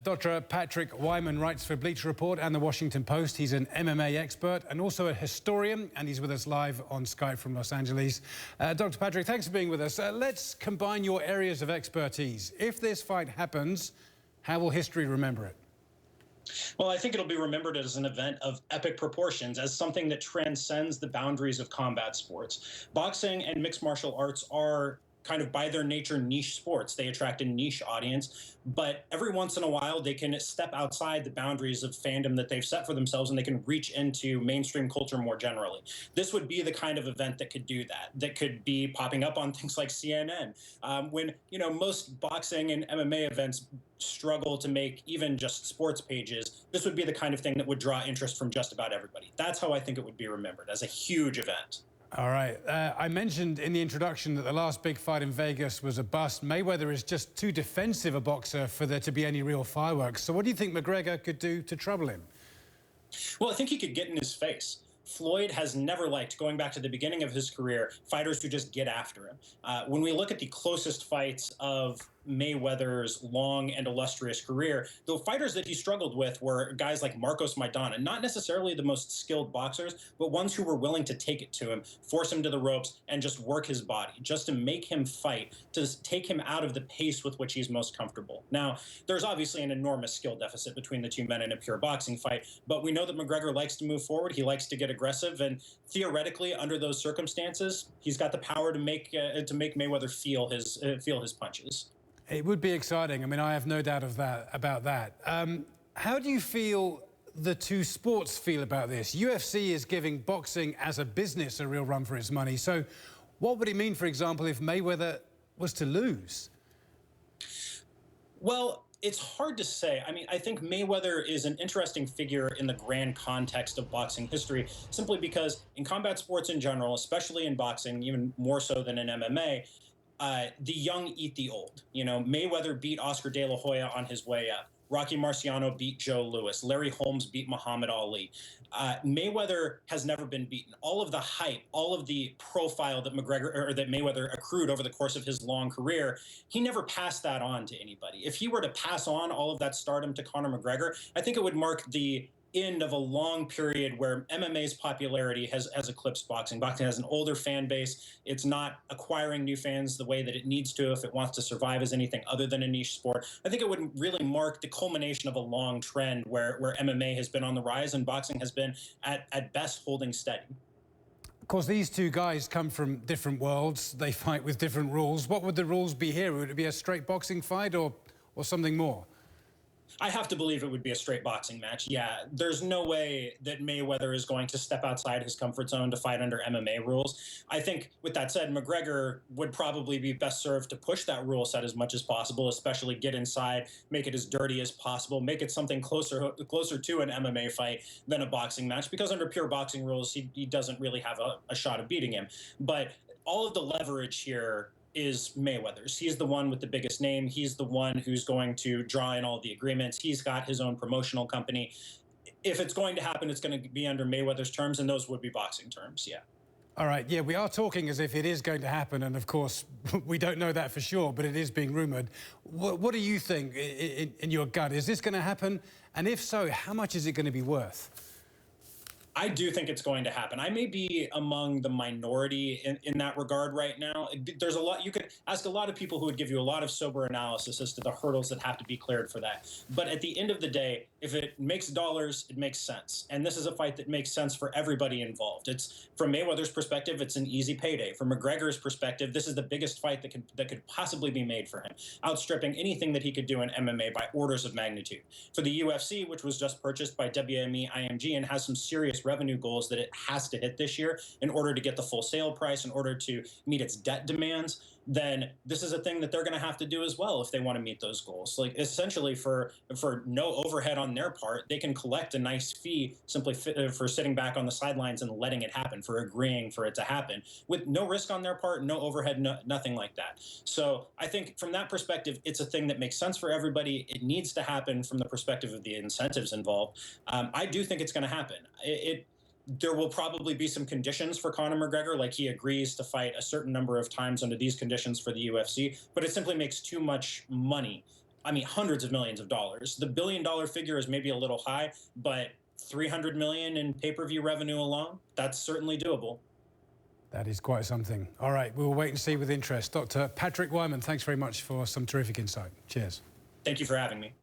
Dr. Patrick Wyman writes for Bleacher Report and the Washington Post. He's an MMA expert and also a historian, and he's with us live on Skype from Los Angeles. Dr. Patrick, thanks for being with us. Let's combine your areas of expertise. If this fight happens, how will history remember it? Well, I think it'll be remembered as an event of epic proportions, as something that transcends the boundaries of combat sports. Boxing and mixed martial arts are kind of by their nature niche sports. They attract a niche audience, but every once in a while they can step outside the boundaries of fandom that they've set for themselves, and they can reach into mainstream culture more generally. This would be the kind of event that could do that, that could be popping up on things like CNN. When, most boxing and MMA events struggle to make even just sports pages, this would be the kind of thing that would draw interest from just about everybody. That's how I think it would be remembered, as a huge event. All right. I mentioned in the introduction that the last big fight in Vegas was a bust. Mayweather is just too defensive a boxer for there to be any real fireworks. So what do you think McGregor could do to trouble him? Well, I think he could get in his face. Floyd has never liked, going back to the beginning of his career, fighters who just get after him. When we look at the closest fights of Mayweather's long and illustrious career, the fighters that he struggled with were guys like Marcos Maidana, not necessarily the most skilled boxers, but ones who were willing to take it to him, force him to the ropes, and just work his body, just to make him fight, to take him out of the pace with which he's most comfortable. Now, there's obviously an enormous skill deficit between the two men in a pure boxing fight, but we know that McGregor likes to move forward, he likes to get aggressive, and theoretically, under those circumstances, he's got the power to make Mayweather feel his punches. It would be exciting. I mean, I have no doubt about that. How do you feel the two sports feel about this? UFC is giving boxing as a business a real run for its money. So what would it mean, for example, if Mayweather was to lose? Well, it's hard to say. I mean, I think Mayweather is an interesting figure in the grand context of boxing history, simply because in combat sports in general, especially in boxing, even more so than in MMA, the young eat the old. Mayweather beat Oscar De La Hoya on his way up. Rocky Marciano beat Joe Louis. Larry Holmes beat Muhammad Ali. Mayweather has never been beaten. All of the hype, all of the profile that Mayweather accrued over the course of his long career, he never passed that on to anybody. If he were to pass on all of that stardom to Conor McGregor, I think it would mark the end of a long period where MMA's popularity has eclipsed boxing. Boxing has an older fan base. It's not acquiring new fans the way that it needs to if it wants to survive as anything other than a niche sport. I think it would really mark the culmination of a long trend where MMA has been on the rise and boxing has been at best holding steady. Of course, these two guys come from different worlds. They fight with different rules. What would the rules be here? Would it be a straight boxing fight or something more? I have to believe it would be a straight boxing match. Yeah, there's no way that Mayweather is going to step outside his comfort zone to fight under MMA rules. I think, with that said, McGregor would probably be best served to push that rule set as much as possible, especially get inside, make it as dirty as possible, make it something closer to an MMA fight than a boxing match, because under pure boxing rules, he doesn't really have a shot of beating him. But all of the leverage here is Mayweather's. He's the one with the biggest name. He's the one who's going to draw in all the agreements. He's got his own promotional company. If it's going to happen, it's going to be under Mayweather's terms, and those would be boxing terms, yeah. All right, yeah, we are talking as if it is going to happen, and of course, we don't know that for sure, but it is being rumoured. What do you think in your gut? Is this going to happen? And if so, how much is it going to be worth? I do think it's going to happen. I may be among the minority in that regard right now. There's a lot, you could ask a lot of people who would give you a lot of sober analysis as to the hurdles that have to be cleared for that. But at the end of the day, if it makes dollars, it makes sense. And this is a fight that makes sense for everybody involved. It's, from Mayweather's perspective, it's an easy payday. From McGregor's perspective, this is the biggest fight that could possibly be made for him, outstripping anything that he could do in MMA by orders of magnitude. For the UFC, which was just purchased by WME IMG and has some serious revenue goals that it has to hit this year in order to get the full sale price, in order to meet its debt demands, then this is a thing that they're going to have to do as well if they want to meet those goals. Like, essentially, for no overhead on their part, they can collect a nice fee simply for sitting back on the sidelines and letting it happen, for agreeing for it to happen, with no risk on their part, no overhead, nothing like that. So I think from that perspective, it's a thing that makes sense for everybody. It needs to happen from the perspective of the incentives involved. I do think it's going to happen. There will probably be some conditions for Conor McGregor, like he agrees to fight a certain number of times under these conditions for the UFC, but it simply makes too much money I mean, hundreds of millions of dollars. The billion-dollar figure is maybe a little high, but 300 million in pay-per-view revenue alone, that's certainly doable. That is quite something. All right, we will wait and see with interest. Dr. Patrick Wyman, thanks very much for some terrific insight. Cheers. Thank you for having me.